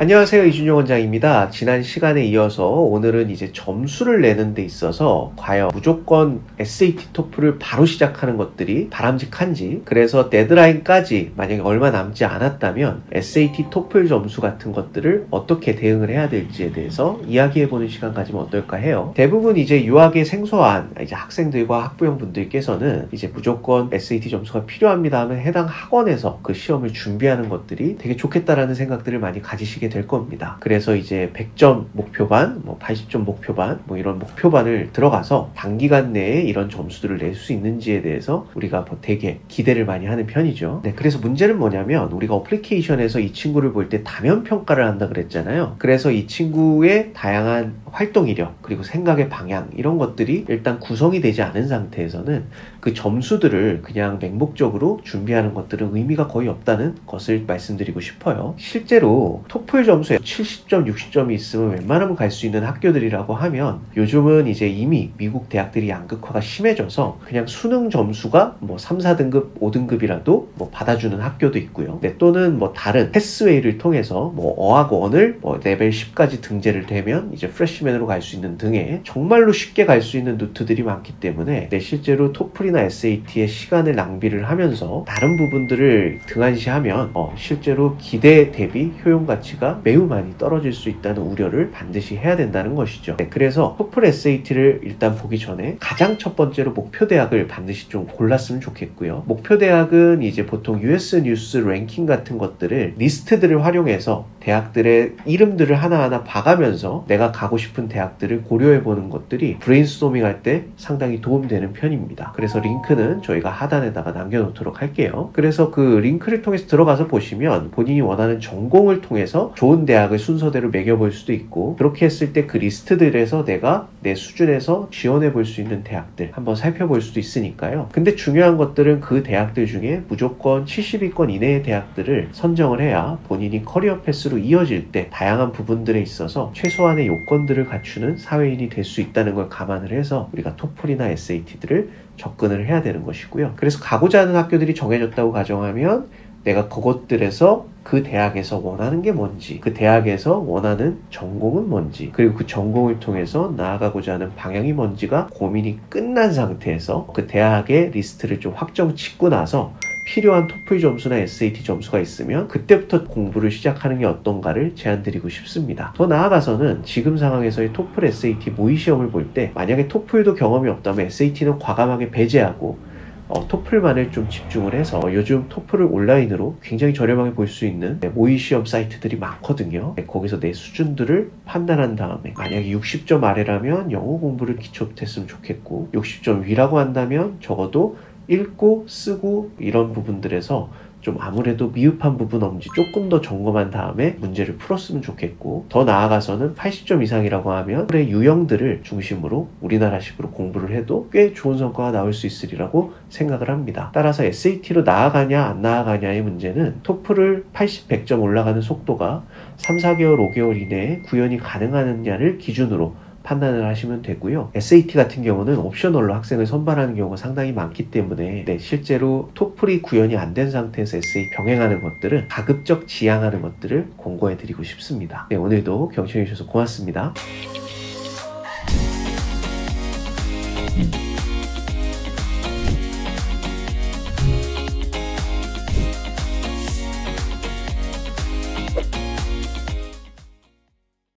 안녕하세요. 이준용 원장입니다. 지난 시간에 이어서 오늘은 이제 점수를 내는 데 있어서 과연 무조건 SAT, 토플을 바로 시작하는 것들이 바람직한지, 그래서 데드라인까지 만약에 얼마 남지 않았다면 SAT, 토플 점수 같은 것들을 어떻게 대응을 해야 될지에 대해서 이야기해보는 시간 가지면 어떨까 해요. 대부분 이제 유학에 생소한 이제 학생들과 학부형분들께서는 이제 무조건 SAT 점수가 필요합니다 하면 해당 학원에서 그 시험을 준비하는 것들이 되게 좋겠다라는 생각들을 많이 가지시게 될 겁니다. 그래서 이제 100점 목표반, 80점 목표반, 이런 목표반을 들어가서 단기간 내에 이런 점수들을 낼 수 있는지에 대해서 우리가 되게 기대를 많이 하는 편이죠. 네, 그래서 문제는 뭐냐면 우리가 어플리케이션에서 이 친구를 볼 때 다면 평가를 한다 그랬잖아요. 그래서 이 친구의 다양한 활동 이력, 그리고 생각의 방향, 이런 것들이 일단 구성이 되지 않은 상태에서는 그 점수들을 그냥 맹목적으로 준비하는 것들은 의미가 거의 없다는 것을 말씀드리고 싶어요. 실제로 토플 점수에 70점, 60점이 있으면 웬만하면 갈 수 있는 학교들이라고 하면 요즘은 이제 이미 미국 대학들이 양극화가 심해져서 그냥 수능 점수가 3, 4등급, 5등급이라도 받아주는 학교도 있고요. 네, 또는 다른 패스웨이를 통해서 어학원을 레벨 10까지 등재를 되면 이제 프레시맨으로 갈 수 있는 등의 정말로 쉽게 갈 수 있는 루트들이 많기 때문에 실제로 토플이나 SAT의 시간을 낭비를 하면서 다른 부분들을 등한시하면 실제로 기대 대비 효용 가치가 매우 많이 떨어질 수 있다는 우려를 반드시 해야 된다는 것이죠. 그래서 토플 SAT를 일단 보기 전에 가장 첫 번째로 목표 대학을 반드시 좀 골랐으면 좋겠고요. 목표 대학은 이제 보통 US 뉴스 랭킹 같은 것들을 리스트들을 활용해서 대학들의 이름들을 하나하나 봐가면서 내가 가고 싶은 대학들을 고려해보는 것들이 브레인스토밍 할 때 상당히 도움되는 편입니다. 그래서 링크는 저희가 하단에다가 남겨놓도록 할게요. 그래서 그 링크를 통해서 들어가서 보시면 본인이 원하는 전공을 통해서 좋은 대학을 순서대로 매겨볼 수도 있고, 그렇게 했을 때 그 리스트들에서 내가 내 수준에서 지원해볼 수 있는 대학들 한번 살펴볼 수도 있으니까요. 근데 중요한 것들은 그 대학들 중에 무조건 70위권 이내의 대학들을 선정을 해야 본인이 커리어 패스로 이어질 때 다양한 부분들에 있어서 최소한의 요건들을 갖추는 사회인이 될 수 있다는 걸 감안을 해서 우리가 토플이나 SAT들을 접근을 해야 되는 것이고요. 그래서 가고자 하는 학교들이 정해졌다고 가정하면 내가 그것들에서 그 대학에서 원하는 게 뭔지, 그 대학에서 원하는 전공은 뭔지, 그리고 그 전공을 통해서 나아가고자 하는 방향이 뭔지가 고민이 끝난 상태에서 그 대학의 리스트를 좀 확정 짓고 나서 필요한 토플 점수나 SAT 점수가 있으면 그때부터 공부를 시작하는 게 어떤가를 제안드리고 싶습니다. 더 나아가서는 지금 상황에서의 토플 SAT 모의 시험을 볼 때 만약에 토플도 경험이 없다면 SAT는 과감하게 배제하고 토플만을 좀 집중을 해서 요즘 토플을 온라인으로 굉장히 저렴하게 볼 수 있는 모의 시험 사이트들이 많거든요. 거기서 내 수준들을 판단한 다음에 만약에 60점 아래라면 영어 공부를 기초부터 했으면 좋겠고, 60점 위라고 한다면 적어도 읽고 쓰고 이런 부분들에서 좀 아무래도 미흡한 부분 없는지 조금 더 점검한 다음에 문제를 풀었으면 좋겠고, 더 나아가서는 80점 이상이라고 하면 그의 유형들을 중심으로 우리나라식으로 공부를 해도 꽤 좋은 성과가 나올 수 있으리라고 생각을 합니다. 따라서 SAT로 나아가냐 안 나아가냐의 문제는 토플을 80, 100점 올라가는 속도가 3, 4개월, 5개월 이내에 구현이 가능하느냐를 기준으로 판단을 하시면 되고요. SAT 같은 경우는 옵셔널로 학생을 선발하는 경우가 상당히 많기 때문에 실제로 토플이 구현이 안 된 상태에서 SAT 병행하는 것들은 가급적 지양하는 것들을 권고해 드리고 싶습니다. 오늘도 경청해 주셔서 고맙습니다.